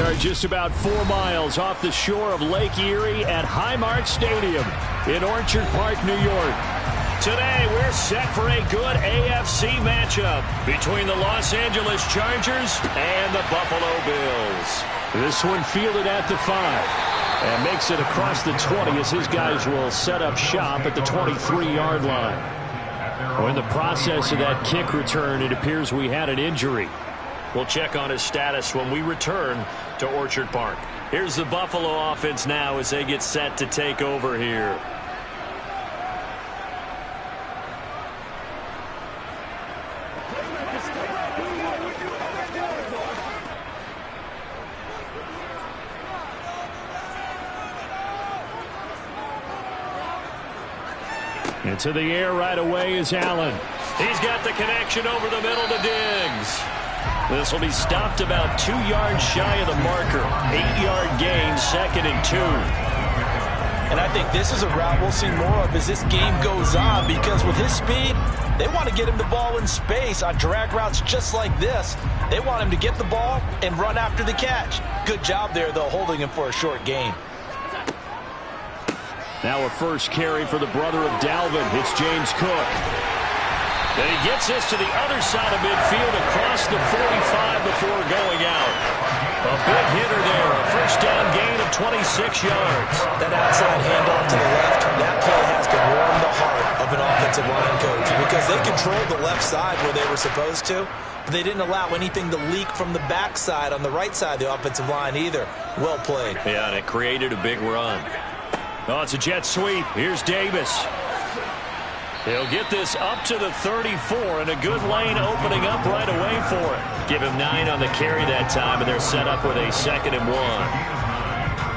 are just about 4 miles off the shore of Lake Erie at Highmark Stadium in Orchard Park, New York. Today, we're set for a good AFC matchup between the Los Angeles Chargers and the Buffalo Bills. This one fielded at the 5 and makes it across the 20 as his guys will set up shop at the 23-yard line. Well, in the process of that kick return, it appears we had an injury. We'll check on his status when we return to Orchard Park. Here's the Buffalo offense now as they get set to take over here. Into the air right away is Allen. He's got the connection over the middle to Diggs. This will be stopped about 2 yards shy of the marker. 8-yard gain, 2nd and 2. And I think this is a route we'll see more of as this game goes on, because with his speed, they want to get him the ball in space on drag routes just like this. They want him to get the ball and run after the catch. Good job there, though, holding him for a short gain. Now a first carry for the brother of Dalvin. It's James Cook. Then he gets this to the other side of midfield across the 45 before going out. A big hitter there. A first down gain of 26 yards. That outside handoff to the left, that play has to warm the heart of an offensive line coach, because they controlled the left side where they were supposed to, but they didn't allow anything to leak from the backside on the right side of the offensive line either. Well played. Yeah, and it created a big run. Oh, it's a jet sweep. Here's Davis. He'll get this up to the 34, and a good lane opening up right away for it. Give him 9 on the carry that time, and they're set up with a 2nd and 1.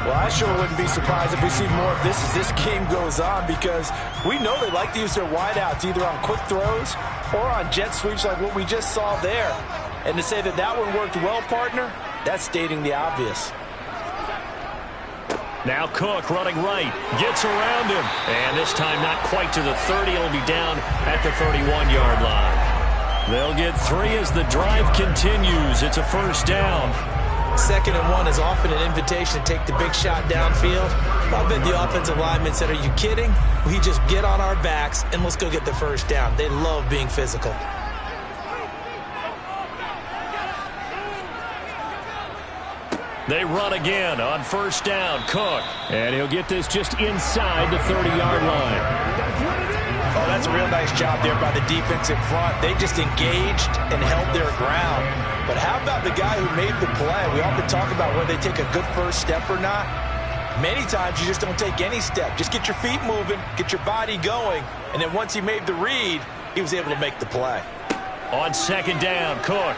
Well, I sure wouldn't be surprised if we see more of this as this game goes on, because we know they like to use their wideouts either on quick throws or on jet sweeps like what we just saw there. And to say that that one worked well, partner, that's stating the obvious. Now Cook running right, gets around him, and this time not quite to the 30. He'll be down at the 31-yard line. They'll get 3 as the drive continues. It's a first down. 2nd and 1 is often an invitation to take the big shot downfield. I bet the offensive lineman said, "Are you kidding? We just get on our backs and let's go get the first down." They love being physical. They run again on first down. Cook. And he'll get this just inside the 30-yard line. Oh, that's a real nice job there by the defensive front. They just engaged and held their ground. But how about the guy who made the play? We often talk about whether they take a good first step or not. Many times you just don't take any step. Just get your feet moving, get your body going, and then once he made the read, he was able to make the play. On 2nd down, Cook.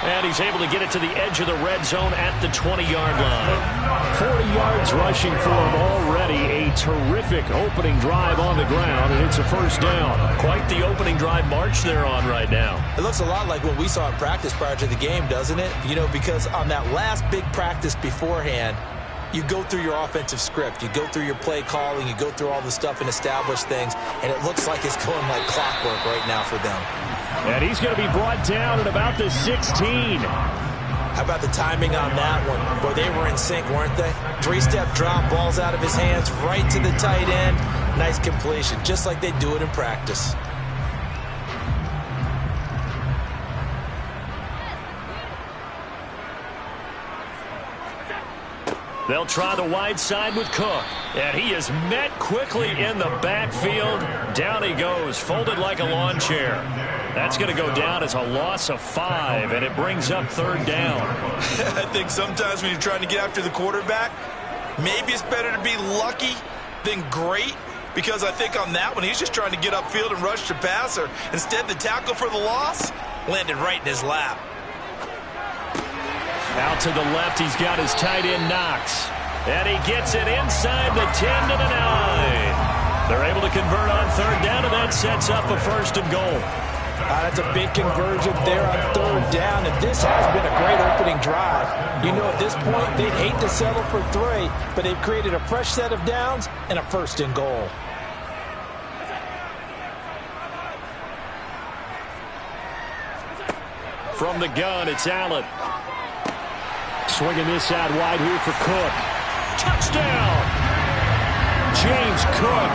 And he's able to get it to the edge of the red zone at the 20-yard line. 40 yards rushing for him already. A terrific opening drive on the ground, and it's a first down. Quite the opening drive march they're on right now. It looks a lot like what we saw in practice prior to the game, doesn't it? You know, because on that last big practice beforehand, you go through your offensive script. You go through your play calling. You go through all the stuff and establish things, and it looks like it's going like clockwork right now for them. And he's going to be brought down at about the 16. How about the timing on that one? Boy, they were in sync, weren't they? 3-step drop, balls out of his hands, right to the tight end. Nice completion, just like they do it in practice. They'll try the wide side with Cook. And he is met quickly in the backfield. Down he goes, folded like a lawn chair. That's going to go down as a loss of 5, and it brings up 3rd down. I think sometimes when you're trying to get after the quarterback, maybe it's better to be lucky than great, because I think on that one, he's just trying to get upfield and rush the passer. Instead, the tackle for the loss landed right in his lap. Out to the left, he's got his tight end Knox. And he gets it inside the 10 to the 9. They're able to convert on 3rd down, and that sets up a 1st and goal. That's a big conversion there on 3rd down, and this has been a great opening drive. You know, at this point, they'd hate to settle for 3, but they've created a fresh set of downs and a 1st and goal. From the gun, it's Allen. Swinging this out wide here for Cook. Touchdown! James Cook,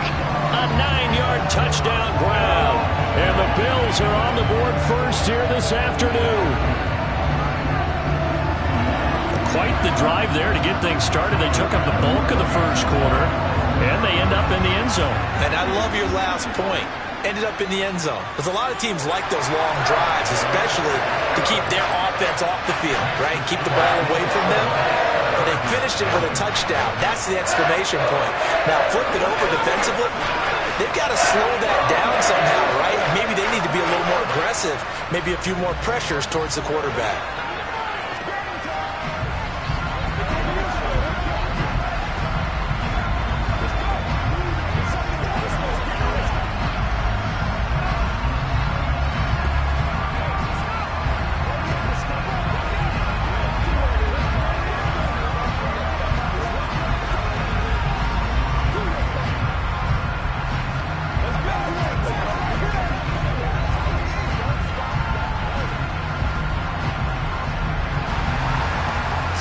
a 9-yard touchdown grab. And the Bills are on the board first here this afternoon. Quite the drive there to get things started. They took up the bulk of the first quarter, and they end up in the end zone. And I love your last point. Ended up in the end zone. Because a lot of teams like those long drives, especially to keep their offense off the field, right? Keep the ball away from them. But they finished it with a touchdown. That's the exclamation point. Now, flip it over defensively. They've got to slow that down somehow, right? Maybe they need to be a little more aggressive. Maybe a few more pressures towards the quarterback.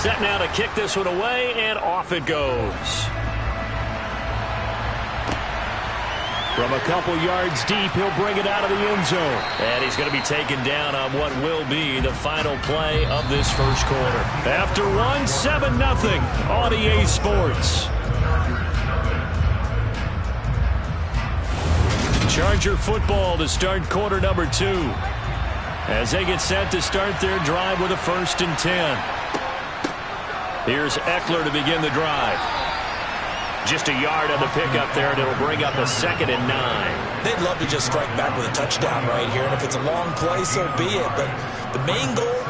Set now to kick this one away, and off it goes. From a couple yards deep, he'll bring it out of the end zone. And he's going to be taken down on what will be the final play of this first quarter. After one, 7-0 on EA Sports. Charger football to start quarter number 2. As they get set to start their drive with a 1st and 10. Here's Eckler to begin the drive. Just a yard on the pickup there, and it'll bring up a 2nd and 9. They'd love to just strike back with a touchdown right here, and if it's a long play, so be it. But the main goal,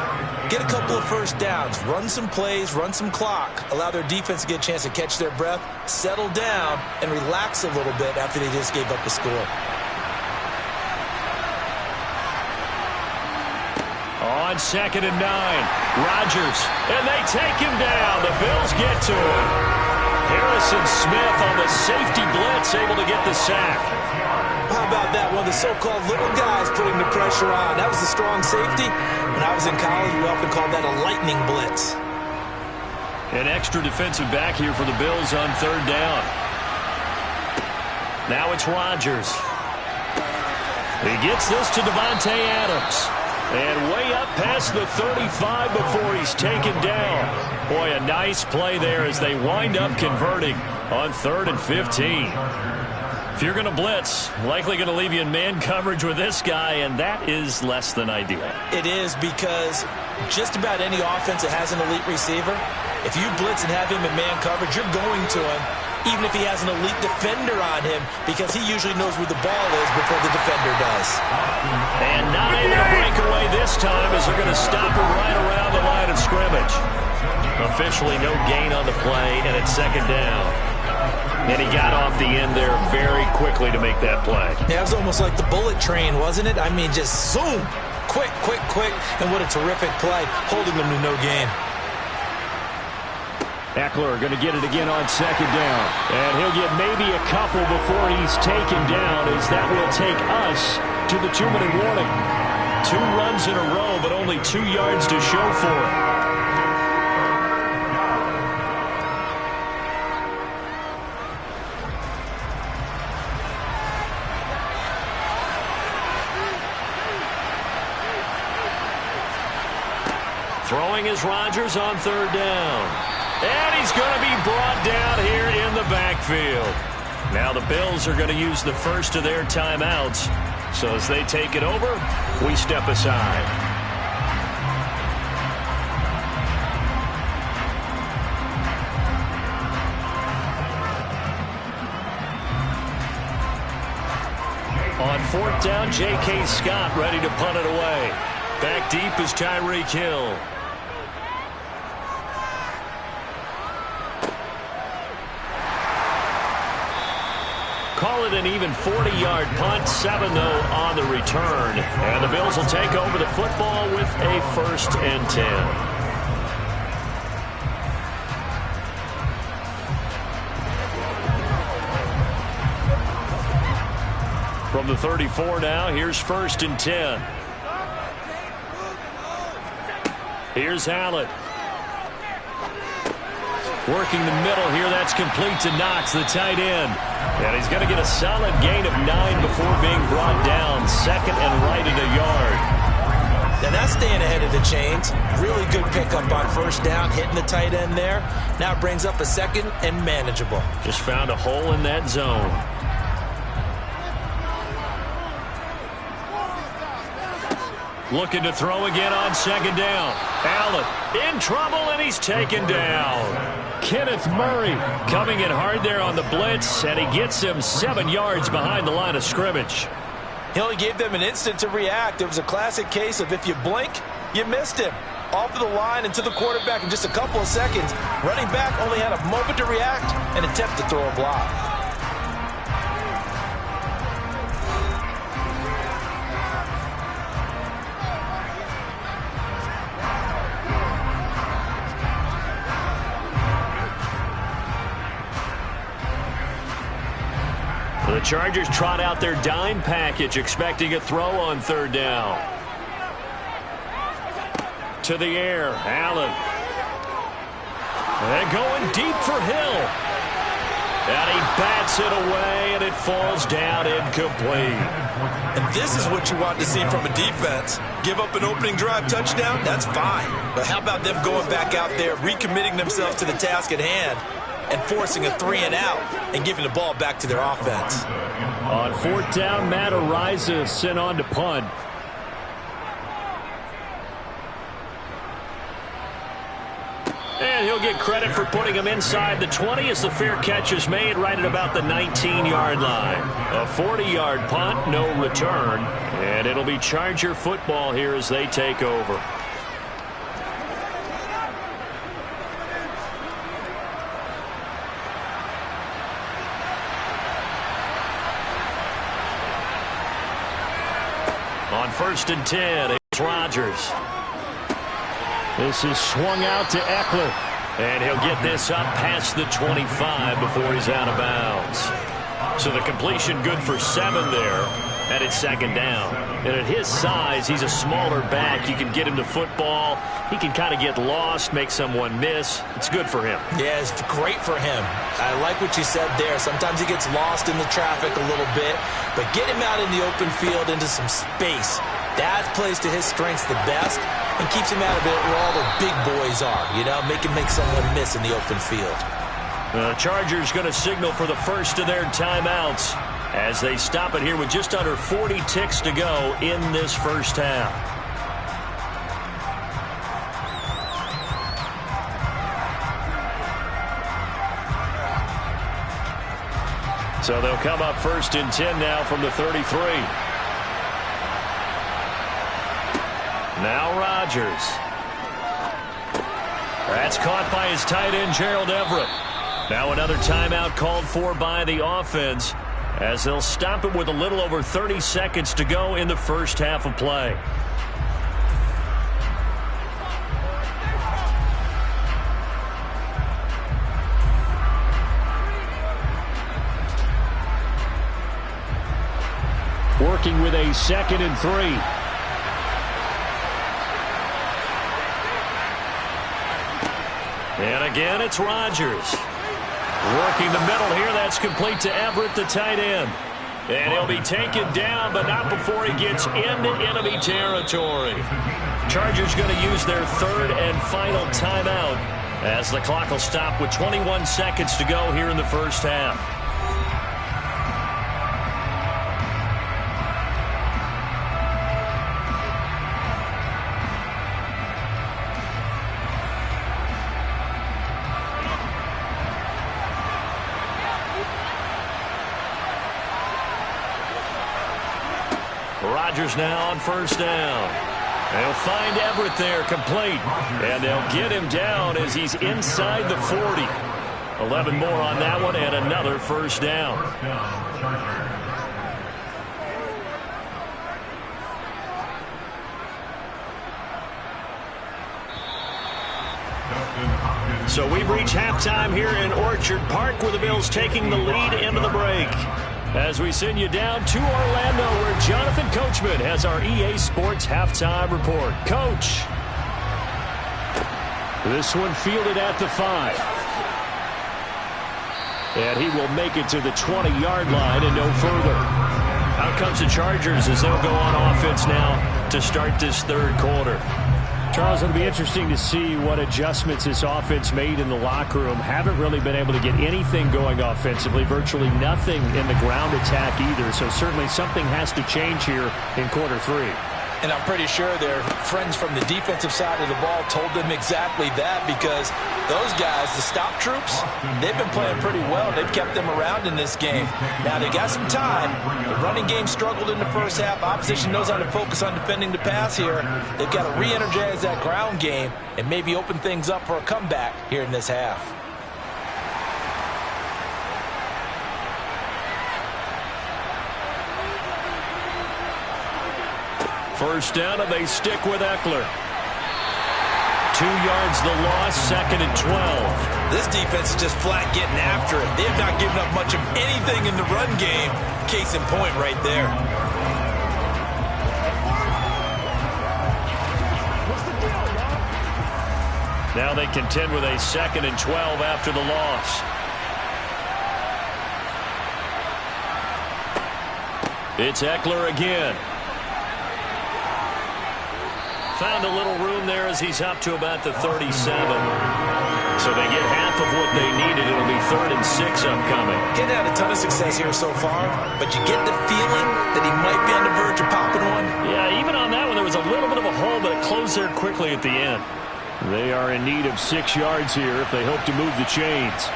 get a couple of first downs, run some plays, run some clock, allow their defense to get a chance to catch their breath, settle down, and relax a little bit after they just gave up the score. On 2nd and 9, Rodgers, and they take him down. The Bills get to him. Harrison Smith on the safety blitz, able to get the sack. How about that? One of the so-called little guys putting the pressure on. That was the strong safety. When I was in college, we often called that a lightning blitz. An extra defensive back here for the Bills on 3rd down. Now it's Rodgers. He gets this to Davante Adams. And way up past the 35 before he's taken down. Boy, a nice play there as they wind up converting on 3rd and 15. If you're going to blitz, likely going to leave you in man coverage with this guy, and that is less than ideal. It is, because just about any offense that has an elite receiver, if you blitz and have him in man coverage, you're going to him, even if he has an elite defender on him, because he usually knows where the ball is before the defender does. And not able to break away this time as they're going to stop him right around the line of scrimmage. Officially no gain on the play, and it's 2nd down. And he got off the end there very quickly to make that play. Yeah, it was almost like the bullet train, wasn't it? I mean, just zoom, quick, quick, quick, and what a terrific play, holding them to no gain. Eckler going to get it again on 2nd down. And he'll get maybe a couple before he's taken down, as that will take us to the 2-minute warning. 2 runs in a row, but only 2 yards to show for it. Throwing is Rodgers on 3rd down. And he's going to be brought down here in the backfield. Now the Bills are going to use the first of their timeouts. So as they take it over, we step aside. On 4th down, J.K. Scott ready to punt it away. Back deep is Tyreek Hill. Call it an even 40-yard punt, 7-0 on the return. And the Bills will take over the football with a 1st and 10. From the 34 now, here's 1st and 10. Here's Allen. Working the middle here, that's complete to Knox, the tight end. And he's going to get a solid gain of 9 before being brought down. Second and right at a yard. Now that's staying ahead of the chains. Really good pickup on first down, hitting the tight end there. Now it brings up a second and manageable. Just found a hole in that zone. Looking to throw again on second down. Allen in trouble, and he's taken down. Kenneth Murray coming in hard there on the blitz, and he gets him 7 yards behind the line of scrimmage. He only gave them an instant to react. It was a classic case of if you blink, you missed him. Off of the line and to the quarterback in just a couple of seconds. Running back only had a moment to react and attempt to throw a block. The Chargers trot out their dime package, expecting a throw on third down. To the air, Allen. And going deep for Hill. And he bats it away, and it falls down incomplete. And this is what you want to see from a defense. Give up an opening drive touchdown, that's fine. But how about them going back out there, recommitting themselves to the task at hand, and forcing a 3-and-out and giving the ball back to their offense. On fourth down, Matt Ariza sent on to punt. And he'll get credit for putting him inside the 20 as the fair catch is made right at about the 19-yard line. A 40-yard punt, no return. And it'll be Charger football here as they take over. On first and 10, it's Rodgers. This is swung out to Eckler. And he'll get this up past the 25 before he's out of bounds. So the completion good for 7 there. And it's second down. And at his size, he's a smaller back. You can get him to football. He can kind of get lost, make someone miss. It's good for him. Yeah, it's great for him. I like what you said there. Sometimes he gets lost in the traffic a little bit. But get him out in the open field into some space. That plays to his strengths the best and keeps him out of it where all the big boys are. You know, make someone miss in the open field. The Chargers going to signal for the first of their timeouts as they stop it here with just under 40 ticks to go in this first half. So they'll come up first and 10 now from the 33. Now Rodgers. That's caught by his tight end, Gerald Everett. Now another timeout called for by the offense as they'll stop it with a little over 30 seconds to go in the first half of play. Working with a second and 3. And again, it's Rodgers. Working the middle here, that's complete to Everett, the tight end. And he'll be taken down, but not before he gets into enemy territory. Chargers going to use their third and final timeout as the clock will stop with 21 seconds to go here in the first half. Rodgers now on first down. They'll find Everett there, complete. And they'll get him down as he's inside the 40. 11 more on that one and another first down. So we've reached halftime here in Orchard Park where the Bills taking the lead into the break. As we send you down to Orlando where Jonathan Coachman has our EA Sports halftime report. Coach. This one fielded at the 5. And he will make it to the 20-yard line and no further. Out comes the Chargers as they'll go on offense now to start this third quarter. Charles, it'll be interesting to see what adjustments this offense made in the locker room. Haven't really been able to get anything going offensively, virtually nothing in the ground attack either. So certainly something has to change here in quarter three. And I'm pretty sure their friends from the defensive side of the ball told them exactly that, because those guys, the stop troops, they've been playing pretty well. They've kept them around in this game. Now, they got some time. The running game struggled in the first half. Opposition knows how to focus on defending the pass here. They've got to re-energize that ground game and maybe open things up for a comeback here in this half. First down, and they stick with Eckler. 2 yards the loss, 2nd and 12. This defense is just flat getting after it. They have not given up much of anything in the run game. Case in point right there. Now they contend with a 2nd and 12 after the loss. It's Eckler again. Found a little room there as he's up to about the 37. So they get half of what they needed. It'll be 3rd and 6 upcoming. Getting had a ton of success here so far, but you get the feeling that he might be on the verge of popping one. Yeah, even on that one, there was a little bit of a hole, but it closed there quickly at the end. They are in need of 6 yards here if they hope to move the chains.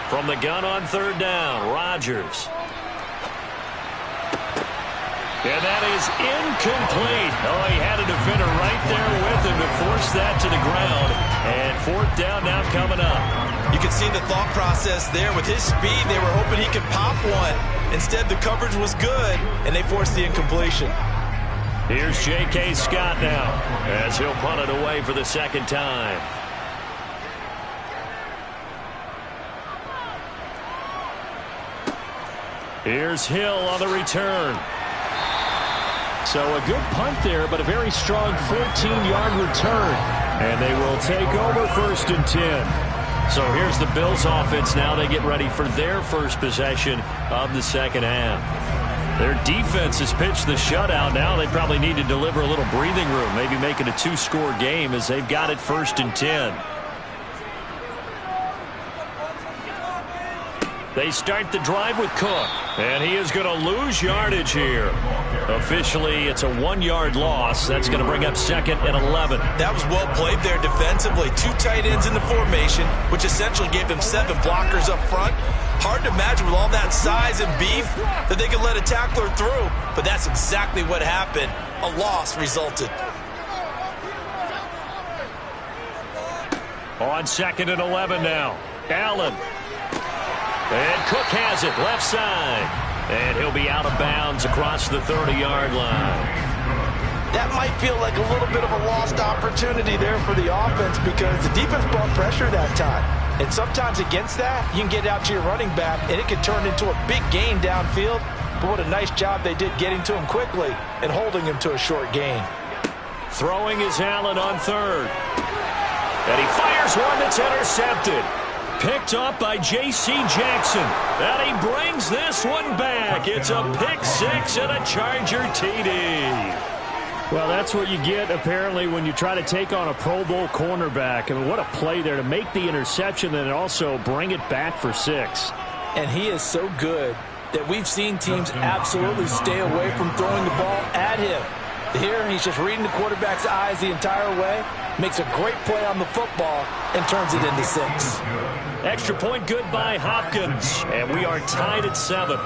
From the gun on 3rd down, Rodgers. And that is incomplete. Oh, he had a defender right there with him to force that to the ground. And 4th down now coming up. You can see the thought process there. With his speed, they were hoping he could pop one. Instead, the coverage was good, and they forced the incompletion. Here's J.K. Scott now as he'll punt it away for the 2nd time. Here's Hill on the return. So a good punt there, but a very strong 14-yard return. And they will take over 1st and 10. So here's the Bills offense now. They get ready for their first possession of the 2nd half. Their defense has pitched the shutout. Now they probably need to deliver a little breathing room, maybe make it a 2-score game as they've got it 1st and 10. They start the drive with Cook, and he is going to lose yardage here. Officially, it's a 1-yard loss. That's going to bring up 2nd and 11. That was well played there defensively. 2 tight ends in the formation, which essentially gave them 7 blockers up front. Hard to imagine with all that size and beef that they could let a tackler through, but that's exactly what happened. A loss resulted. On 2nd and 11 now, Allen. And Cook has it, left side. And he'll be out of bounds across the 30-yard line. That might feel like a little bit of a lost opportunity there for the offense, because the defense brought pressure that time. And sometimes against that, you can get out to your running back, and it can turn into a big gain downfield. But what a nice job they did getting to him quickly and holding him to a short gain. Throwing is Allen on 3rd. And he fires one that's intercepted. Picked up by J.C. Jackson. And he brings this one back. It's a pick 6 and a Charger TD. Well, that's what you get, apparently, when you try to take on a Pro Bowl cornerback. I mean, what a play there to make the interception and also bring it back for 6. And he is so good that we've seen teams absolutely stay away from throwing the ball at him. Here, he's just reading the quarterback's eyes the entire way, makes a great play on the football, and turns it into 6. Extra point good by Hopkins, and we are tied at 7.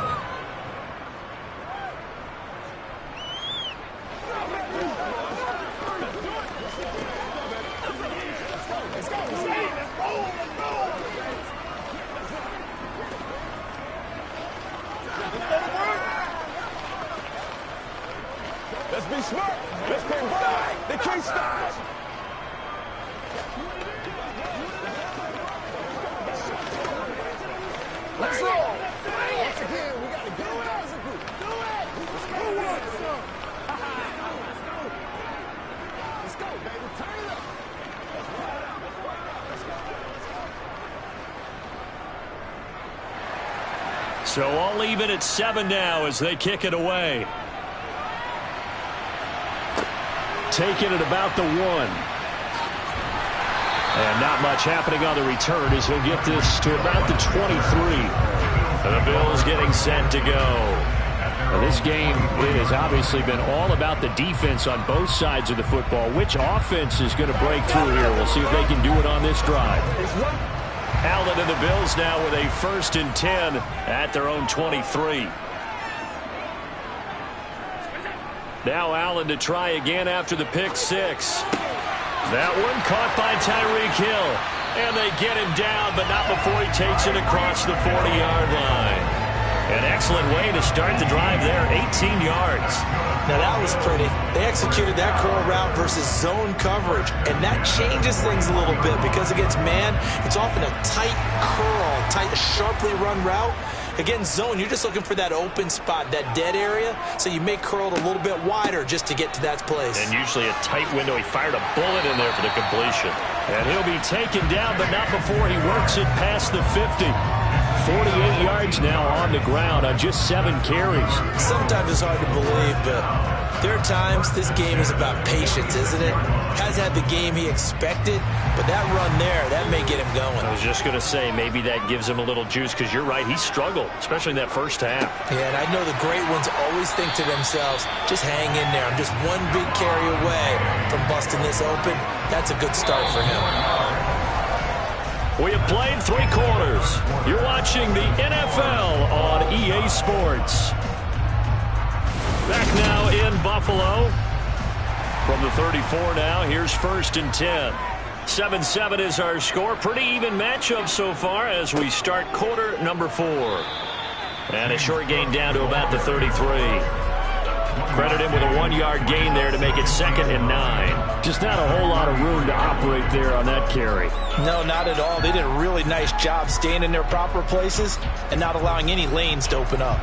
Let's be smart. Let's play ball. They can't stop us. Let's roll. Once again, we got to get it out as a group. Do it. Let's go. Let's go, baby. Turn it up. So all even at 7 now as they kick it away. Taking it about the 1. And not much happening on the return as he'll get this to about the 23. The Bills getting set to go. Now this game, it has obviously been all about the defense on both sides of the football. Which offense is going to break through here? We'll see if they can do it on this drive. Allen and the Bills now with a 1st and 10 at their own 23. Now Allen to try again after the pick 6. That one caught by Tyreek Hill. And they get him down, but not before he takes it across the 40-yard line. An excellent way to start the drive there, 18 yards. Now that was pretty. They executed that curl route versus zone coverage, and that changes things a little bit because against man, it's often a tight curl, tight, sharply run route. Against zone, you're just looking for that open spot, that dead area, so you may curl it a little bit wider just to get to that place. And usually a tight window. He fired a bullet in there for the completion. And he'll be taken down, but not before he works it past the 50. 48 yards now on the ground on just 7 carries. Sometimes it's hard to believe, but there are times this game is about patience, isn't it? Has had the game he expected, but that run there, that may get him going. I was just going to say, maybe that gives him a little juice, because you're right, he struggled, especially in that first half. Yeah, and I know the great ones always think to themselves, just hang in there. I'm just one big carry away from busting this open. That's a good start for him. We have played 3 quarters. You're watching the NFL on EA Sports. Back now in Buffalo. From the 34 now, here's 1st and 10. 7-7 is our score. Pretty even matchup so far as we start quarter number 4. And a short gain down to about the 33. Credit him with a 1-yard gain there to make it 2nd and 9. Just not a whole lot of room to operate there on that carry. No, not at all. They did a really nice job staying in their proper places and not allowing any lanes to open up.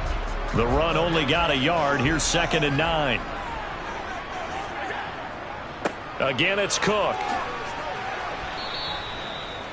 The run only got a yard. Here's 2nd and 9. Again, it's Cook.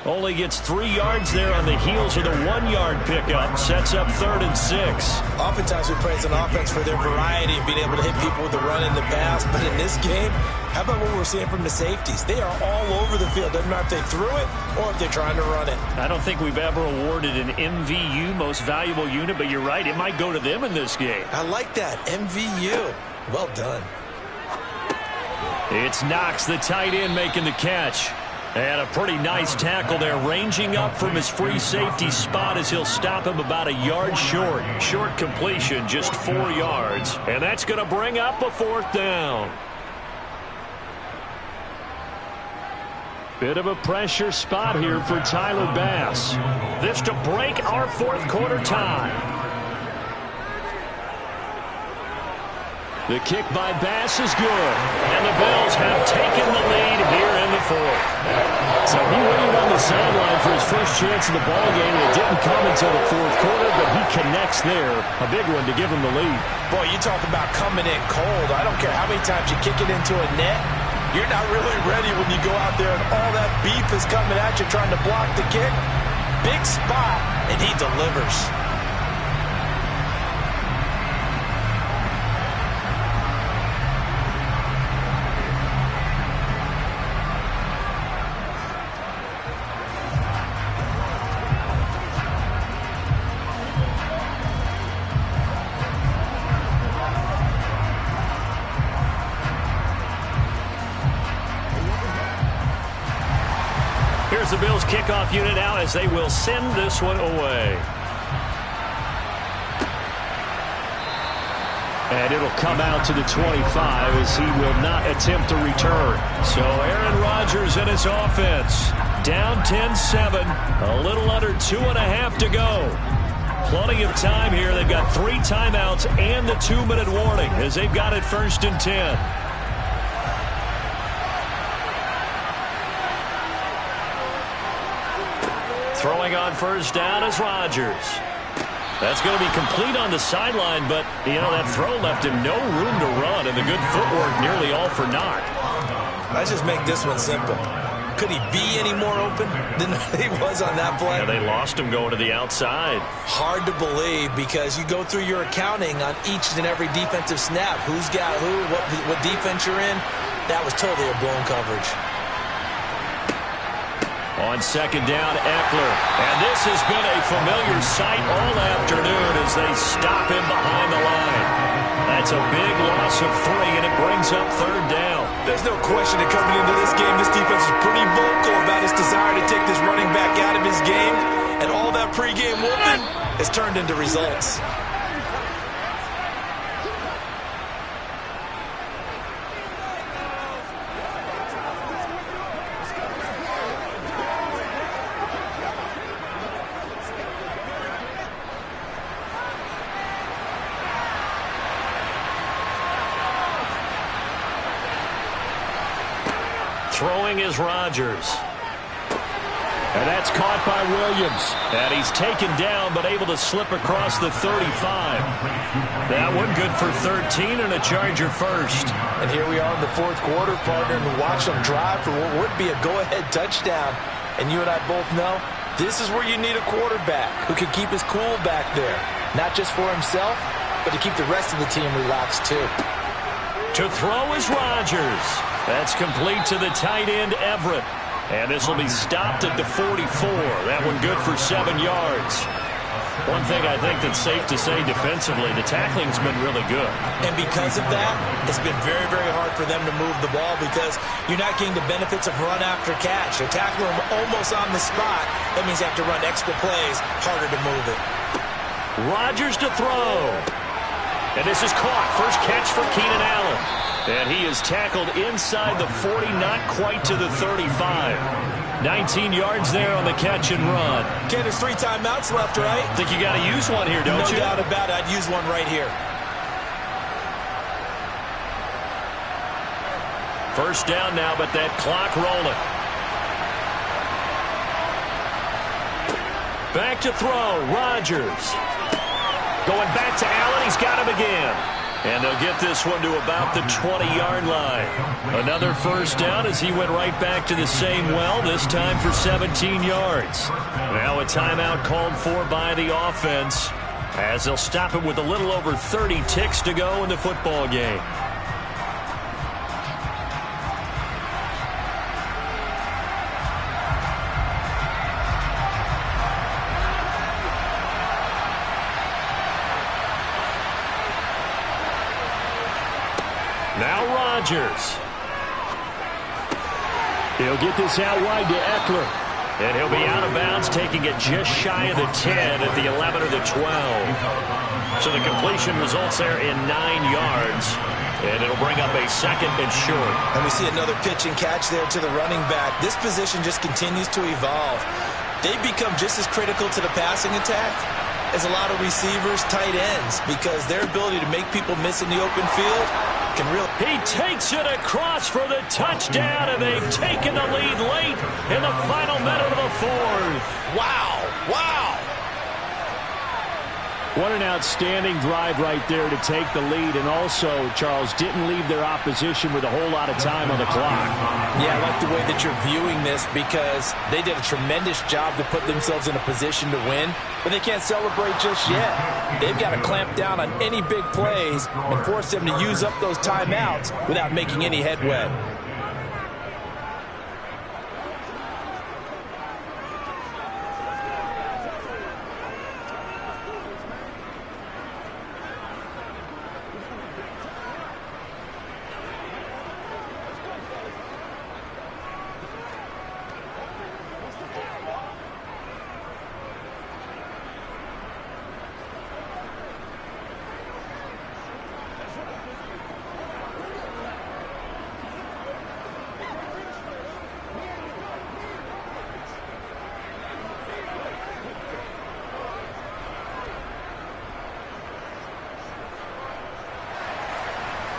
Only gets 3 yards there on the heels of the 1-yard pickup. Sets up 3rd and 6. Oftentimes we praise an offense for their variety and being able to hit people with the run in the pass. But in this game, how about what we're seeing from the safeties? They are all over the field. Doesn't matter if they threw it or if they're trying to run it. I don't think we've ever awarded an MVU, most valuable unit, but you're right, it might go to them in this game. I like that, MVU. Well done. It's Knox, the tight end, making the catch. And a pretty nice tackle there, ranging up from his free safety spot as he'll stop him about a yard short. Short completion, just 4 yards. And that's going to bring up a 4th down. Bit of a pressure spot here for Tyler Bass. This to break our 4th quarter tie. The kick by Bass is good, and the Bills have taken the lead here in the 4th. So he waited on the sideline for his first chance in the ballgame, and it didn't come until the 4th quarter, but he connects there. A big one to give him the lead. Boy, you talk about coming in cold. I don't care how many times you kick it into a net. You're not really ready when you go out there and all that beef is coming at you trying to block the kick. Big spot, and he delivers. Here's the Bills kickoff unit now as they will send this one away. And it'll come out to the 25 as he will not attempt to return. So Aaron Rodgers and his offense down 10-7, a little under 2.5 to go. Plenty of time here. They've got 3 timeouts and the 2-minute warning as they've got it 1st and 10. Throwing on 1st down is Rodgers. That's going to be complete on the sideline, but, you know, that throw left him no room to run, and the good footwork nearly all for naught. Let's just make this one simple. Could he be any more open than he was on that play? Yeah, they lost him going to the outside. Hard to believe because you go through your accounting on each and every defensive snap. Who's got who, what defense you're in. That was totally a blown coverage. On second down, Eckler. And this has been a familiar sight all afternoon as they stop him behind the line. That's a big loss of 3, and it brings up third down. There's no question that coming into this game, this defense is pretty vocal about his desire to take this running back out of his game. And all that pregame whooping has turned into results. Throwing is Rodgers. And that's caught by Williams. And he's taken down, but able to slip across the 35. That one good for 13 and a Charger first. And here we are in the fourth quarter, partner, and watch them drive for what would be a go-ahead touchdown. And you and I both know this is where you need a quarterback who can keep his cool back there. Not just for himself, but to keep the rest of the team relaxed too. To throw is Rodgers. That's complete to the tight end, Everett. And this will be stopped at the 44. That one good for 7 yards. One thing I think that's safe to say defensively, the tackling's been really good. And because of that, it's been very, very hard for them to move the ball because you're not getting the benefits of run after catch. You're tackling them almost on the spot. That means you have to run extra plays, harder to move it. Rodgers to throw. And this is caught. First catch for Keenan Allen. And he is tackled inside the 40, not quite to the 35. 19 yards there on the catch and run. Ken, there's 3 timeouts left, right? Think you got to use one here, don't you? No doubt about it. I'd use one right here. First down now, but that clock rolling. Back to throw. Rodgers. Going back to Allen. He's got him again. And they'll get this one to about the 20-yard line. Another first down as he went right back to the same well, this time for 17 yards. Now a timeout called for by the offense as they'll stop him with a little over 30 ticks to go in the football game. Now Rodgers. He'll get this out wide to Eckler. And he'll be out of bounds, taking it just shy of the 10 at the 11 or the 12. So the completion results there in 9 yards. And it'll bring up a second and short. And we see another pitch and catch there to the running back. This position just continues to evolve. They become just as critical to the passing attack as a lot of receivers, tight ends, because their ability to make people miss in the open field can really... He takes it across for the touchdown, and they've taken the lead late in the final minute of the fourth. Wow! Wow! What an outstanding drive right there to take the lead, and also, Charles, didn't leave their opposition with a whole lot of time on the clock. Yeah, I like the way that you're viewing this because they did a tremendous job to put themselves in a position to win, but they can't celebrate just yet. They've got to clamp down on any big plays and force them to use up those timeouts without making any headway.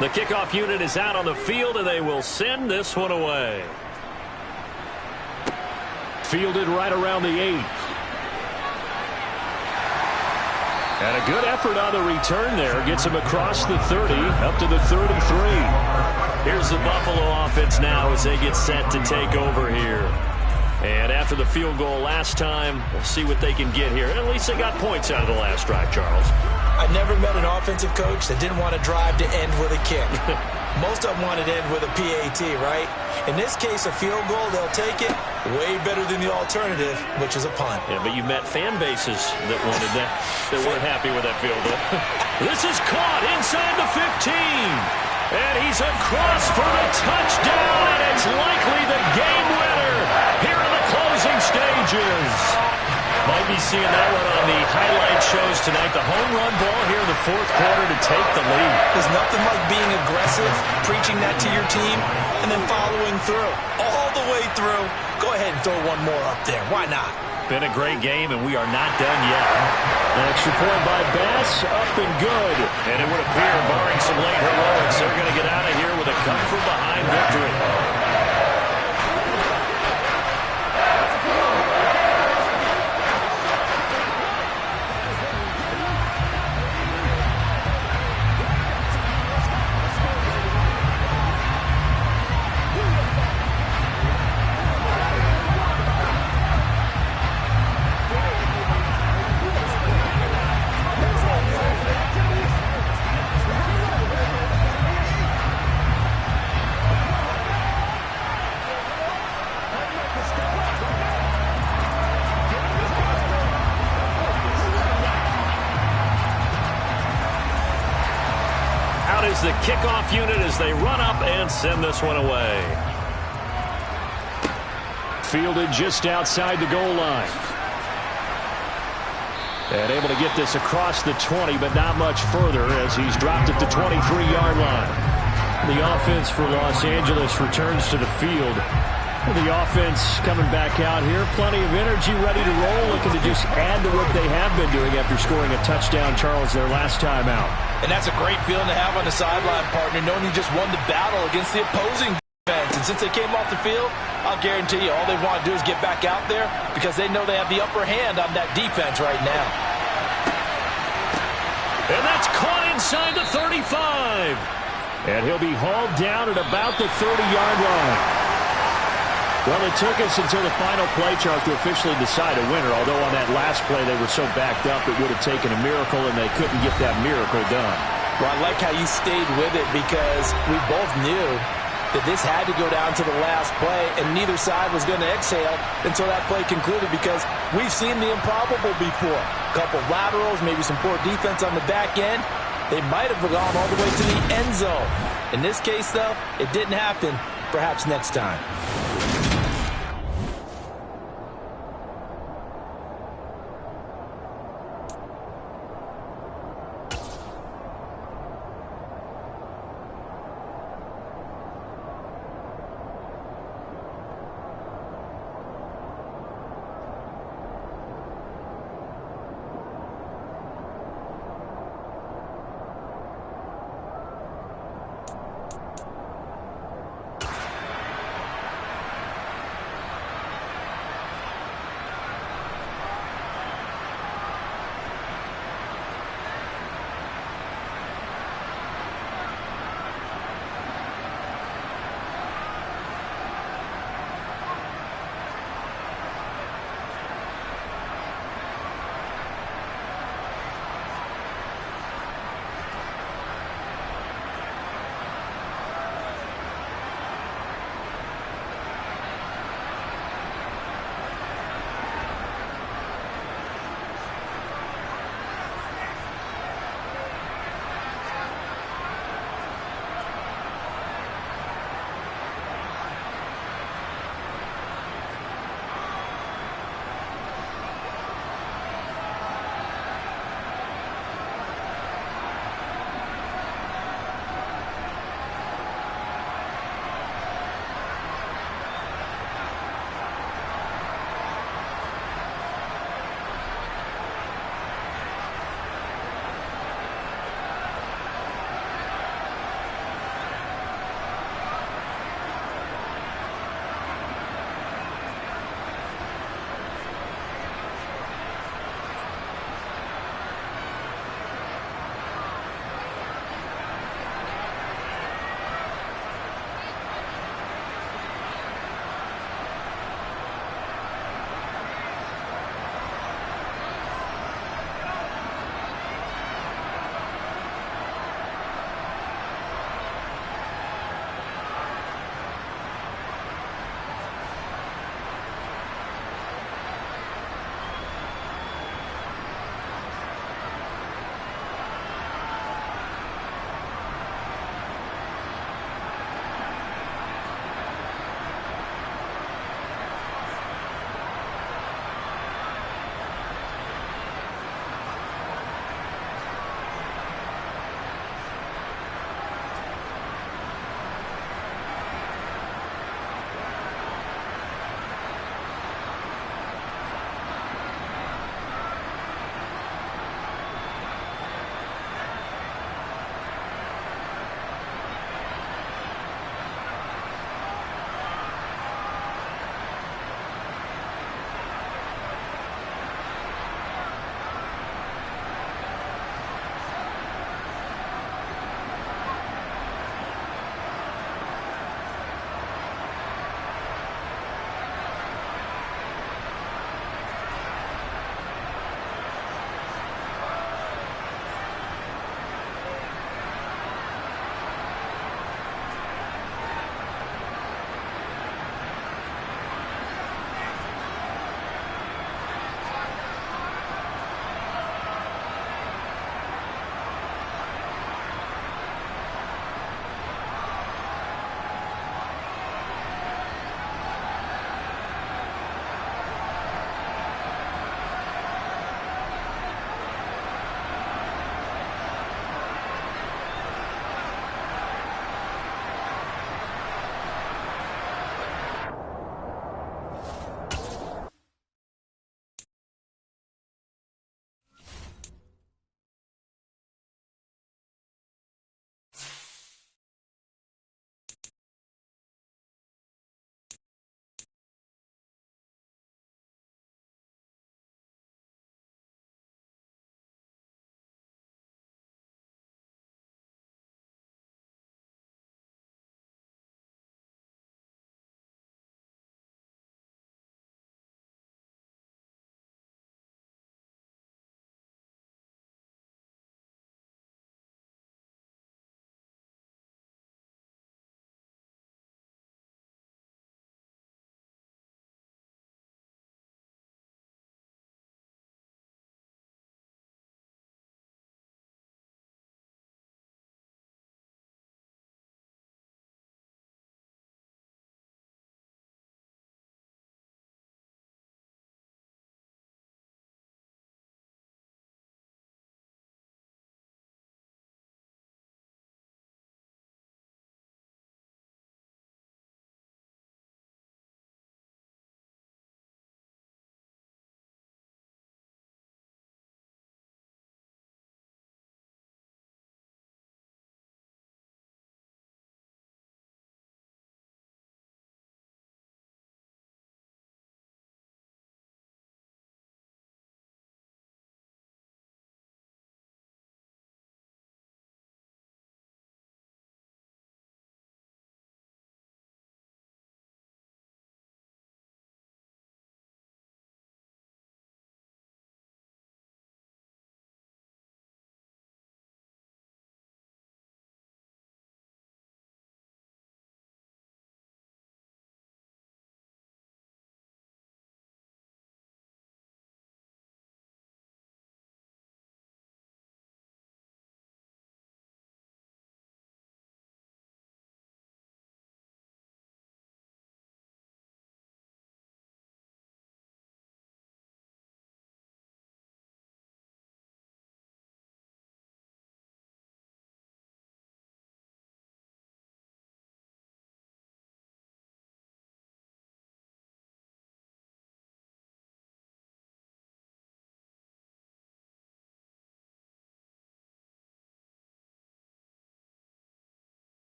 The kickoff unit is out on the field, and they will send this one away. Fielded right around the 8. And a good effort on the return there. Gets him across the 30, up to the 33. Here's the Buffalo offense now as they get set to take over here. And after the field goal last time, we'll see what they can get here. At least they got points out of the last drive, Charles. I never met an offensive coach that didn't want to drive to end with a kick. Most of them wanted to end with a PAT, right? In this case, a field goal, they'll take it. Way better than the alternative, which is a punt. Yeah, but you met fan bases that wanted that, that weren't happy with that field goal. This is caught inside the 15. And he's across for the touchdown, and it's likely the game winner here in the closing stages. Might be seeing that one on the highlight shows tonight. The home run ball here in the fourth quarter to take the lead. There's nothing like being aggressive, preaching that to your team, and then following through. All the way through. Go ahead and throw one more up there. Why not? Been a great game, and we are not done yet. An extra point by Bass, up and good. And it would appear, barring some late heroics, they're going to get out of here with a come-from-behind victory. Is the kickoff unit as they run up and send this one away. Fielded just outside the goal line. And able to get this across the 20, but not much further as he's dropped at the 23-yard line. The offense for Los Angeles returns to the field. The offense coming back out here. Plenty of energy, ready to roll, looking to just add to what they have been doing after scoring a touchdown, Charles, their last time out. And that's a great feeling to have on the sideline, partner, knowing you just won the battle against the opposing defense. And since they came off the field, I'll guarantee you all they want to do is get back out there because they know they have the upper hand on that defense right now. And that's caught inside the 35. And he'll be hauled down at about the 30-yard line. Well, it took us until the final play, Charles, to officially decide a winner, although on that last play they were so backed up it would have taken a miracle, and they couldn't get that miracle done. Well, I like how you stayed with it because we both knew that this had to go down to the last play, and neither side was going to exhale until that play concluded because we've seen the improbable before. A couple laterals, maybe some poor defense on the back end. They might have gone all the way to the end zone. In this case, though, it didn't happen. Perhaps next time.